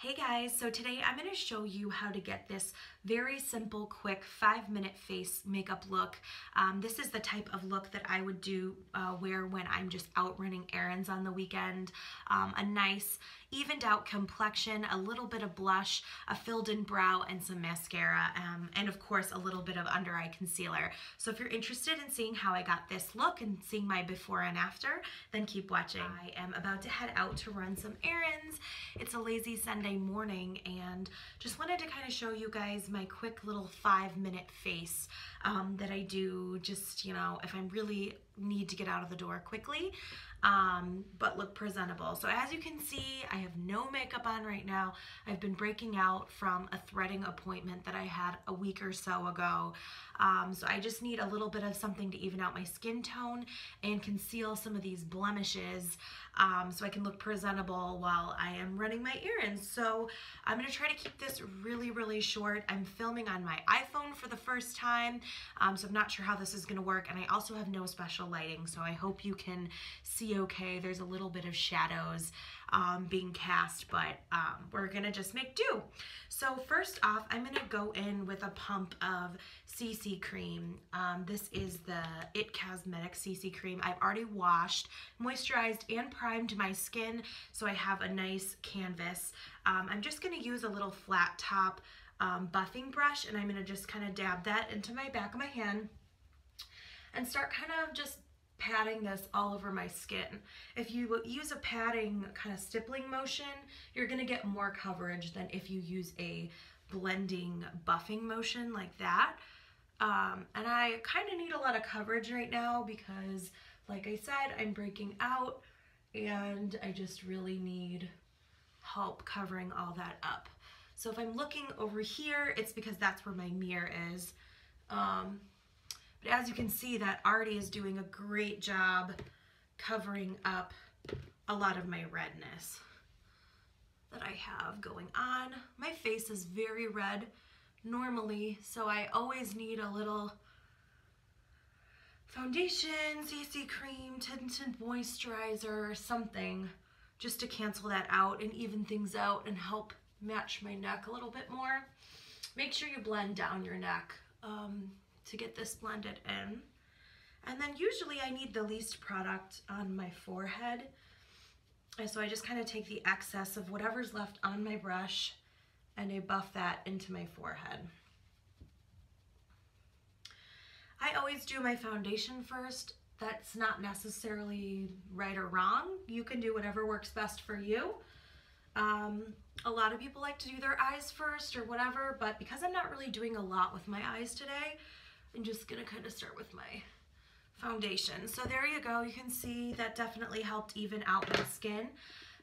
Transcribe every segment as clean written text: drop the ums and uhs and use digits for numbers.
Hey guys, so today I'm going to show you how to get this very simple, quick 5-minute face makeup look. This is the type of look that I would wear when I'm just out running errands on the weekend. A nice evened out complexion, a little bit of blush, a filled in brow, and some mascara, and of course a little bit of under eye concealer. So if you're interested in seeing how I got this look and seeing my before and after, then keep watching. I am about to head out to run some errands. It's a lazy Sunday morning and just wanted to kind of show you guys my quick little 5-minute face that I do just, if I really need to get out of the door quickly, but look presentable. So as you can see, I have no makeup on right now. I've been breaking out from a threading appointment that I had a week or so ago. So I just need a little bit of something to even out my skin tone and conceal some of these blemishes so I can look presentable while I am running my errands. So I'm going to try to keep this really, really short. I'm filming on my iPhone for the first time, so I'm not sure how this is going to work. And I also have no special lighting, so I hope you can see okay. There's a little bit of shadows being cast, but we're going to just make do. So first off, I'm going to go in with a pump of CC cream. This is the It Cosmetics CC cream. I've already washed, moisturized, and primed my skin, so I have a nice canvas. I'm just going to use a little flat top buffing brush, and I'm going to just kind of dab that into my back of my hand and start kind of just patting this all over my skin. If you use a patting kind of stippling motion, you're going to get more coverage than if you use a blending buffing motion like that. And I kind of need a lot of coverage right now because, like I said, I'm breaking out and I just really need help covering all that up. So if I'm looking over here, it's because that's where my mirror is. But as you can see, that already is doing a great job covering up a lot of my redness that I have going on. My face is very red normally, so I always need a little foundation, CC cream, tinted moisturizer, or something just to cancel that out and even things out and help match my neck a little bit more. Make sure you blend down your neck to get this blended in. And then usually I need the least product on my forehead. And so I just kind of take the excess of whatever's left on my brush and I buff that into my forehead. I always do my foundation first. That's not necessarily right or wrong. You can do whatever works best for you. A lot of people like to do their eyes first or whatever, but because I'm not really doing a lot with my eyes today, I'm just gonna kind of start with my foundation. So there you go. You can see that definitely helped even out my skin.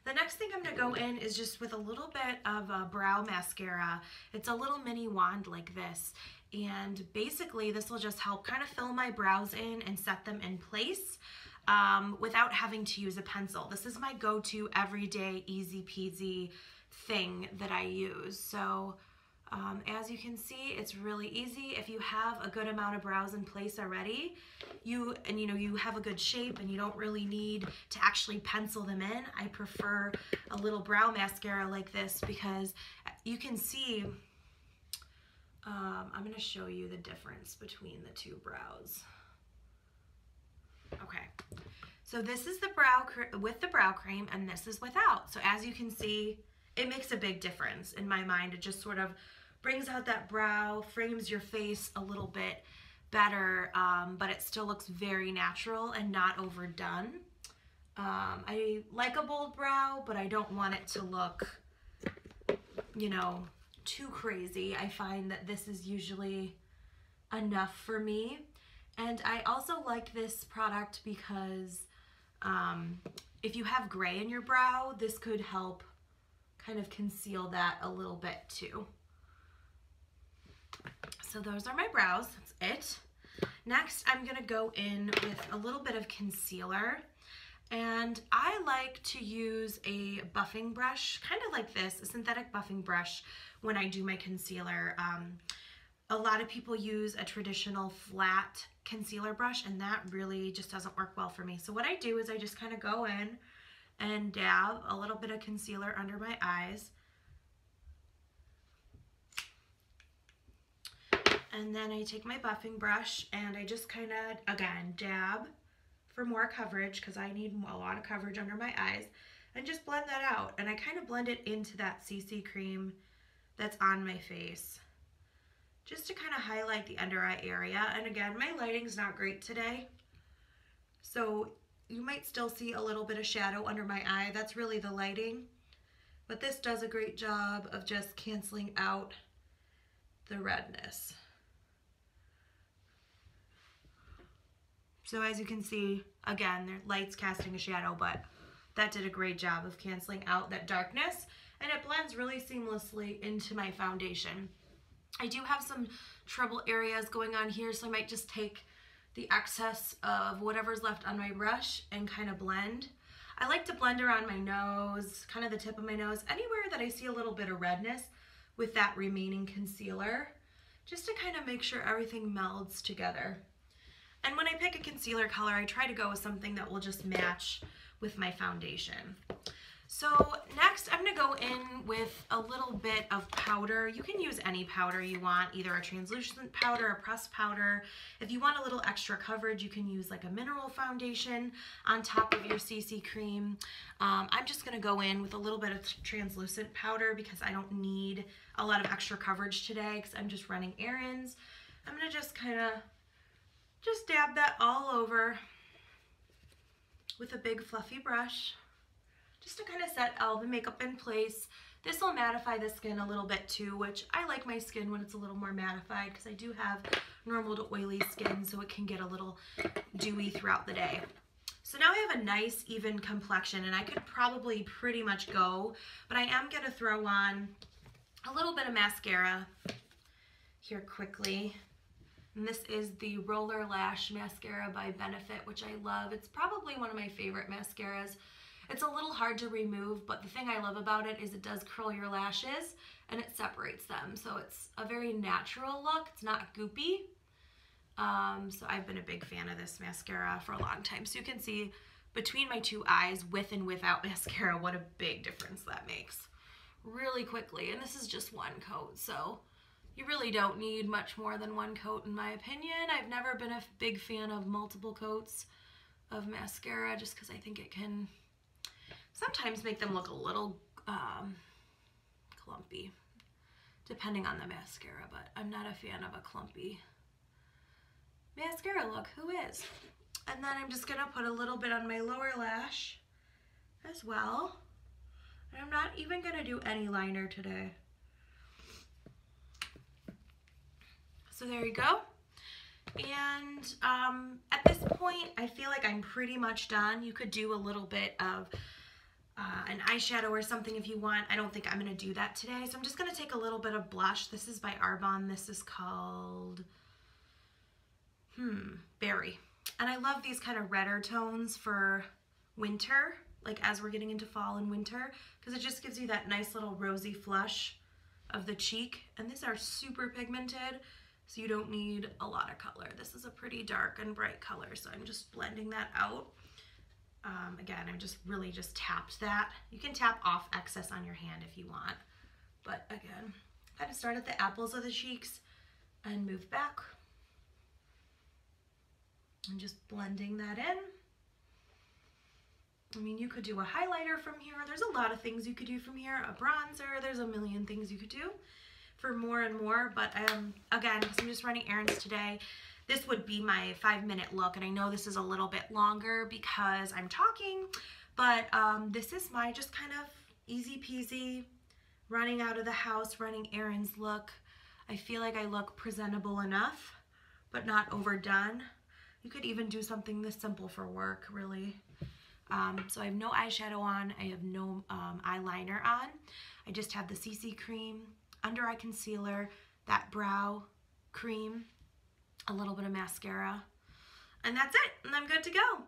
The next thing I'm gonna go in is just with a little bit of a brow mascara. It's a little mini wand like this. And basically this will just help kind of fill my brows in and set them in place without having to use a pencil. This is my go-to everyday easy peasy thing that I use. So as you can see, it's really easy. If you have a good amount of brows in place already, you have a good shape and you don't really need to actually pencil them in. I prefer a little brow mascara like this because you can see, I'm going to show you the difference between the two brows. Okay, so this is the brow with the brow cream and this is without. So as you can see, it makes a big difference in my mind. It just sort of brings out that brow, frames your face a little bit better, but it still looks very natural and not overdone. I like a bold brow, but I don't want it to look, too crazy. I find that this is usually enough for me. And I also like this product because if you have gray in your brow, this could help kind of conceal that a little bit too. So those are my brows, that's it. Next, I'm gonna go in with a little bit of concealer. And I like to use a buffing brush, kind of like this, a synthetic buffing brush when I do my concealer. A lot of people use a traditional flat concealer brush and that really just doesn't work well for me. So what I do is I just kind of go in and dab a little bit of concealer under my eyes And then I take my buffing brush and I just kind of, again, dab for more coverage because I need a lot of coverage under my eyes, and just blend that out. And I kind of blend it into that CC cream that's on my face, just to kind of highlight the under eye area. And again, my lighting's not great today, so you might still see a little bit of shadow under my eye. That's really the lighting. But this does a great job of just canceling out the redness. So as you can see, again, the light's casting a shadow, but that did a great job of canceling out that darkness, and it blends really seamlessly into my foundation. I do have some trouble areas going on here, so I might just take the excess of whatever's left on my brush and kind of blend. I like to blend around my nose, kind of the tip of my nose, anywhere that I see a little bit of redness with that remaining concealer, just to kind of make sure everything melds together. And when I pick a concealer color, I try to go with something that will just match with my foundation. So next I'm gonna go in with a little bit of powder. You can use any powder you want, either a translucent powder, a pressed powder. If you want a little extra coverage, you can use like a mineral foundation on top of your CC cream. I'm just gonna go in with a little bit of translucent powder because I don't need a lot of extra coverage today because I'm just running errands. I'm gonna just kind of just dab that all over with a big fluffy brush, just to kind of set all the makeup in place. This will mattify the skin a little bit too, which I like my skin when it's a little more mattified because I do have normal to oily skin, so it can get a little dewy throughout the day. So now I have a nice even complexion, and I could probably pretty much go, but I am going to throw on a little bit of mascara here quickly. And this is the Roller Lash mascara by Benefit, which I love. It's probably one of my favorite mascaras. It's a little hard to remove, but the thing I love about it is it does curl your lashes and it separates them. So it's a very natural look. It's not goopy. So I've been a big fan of this mascara for a long time. So you can see between my two eyes, with and without mascara, what a big difference that makes really quickly. And this is just one coat, so you really don't need much more than one coat in my opinion. I've never been a big fan of multiple coats of mascara just because I think it can sometimes make them look a little clumpy, depending on the mascara, but I'm not a fan of a clumpy mascara look. Who is? And then I'm just gonna put a little bit on my lower lash as well. And I'm not even gonna do any liner today. So there you go. And at this point, I feel like I'm pretty much done. You could do a little bit of an eyeshadow or something if you want. I don't think I'm gonna do that today. So I'm just gonna take a little bit of blush. This is by Arbonne. This is called Berry. And I love these kind of redder tones for winter, like as we're getting into fall and winter, because it just gives you that nice little rosy flush of the cheek. And these are super pigmented, so you don't need a lot of color. This is a pretty dark and bright color, so I'm just blending that out. Again, I'm just really just tapped that. You can tap off excess on your hand if you want, but again, kind of start at the apples of the cheeks and move back. And just blending that in. I mean, you could do a highlighter from here. There's a lot of things you could do from here. A bronzer, there's a million things you could do for more and more, but again, because I'm just running errands today, this would be my 5-minute look, and I know this is a little bit longer because I'm talking, but this is my just kind of easy peasy running out of the house, running errands look. I feel like I look presentable enough, but not overdone. You could even do something this simple for work, really. So I have no eyeshadow on, I have no eyeliner on. I just have the CC cream, under eye concealer, that brow cream, a little bit of mascara, and that's it, and I'm good to go.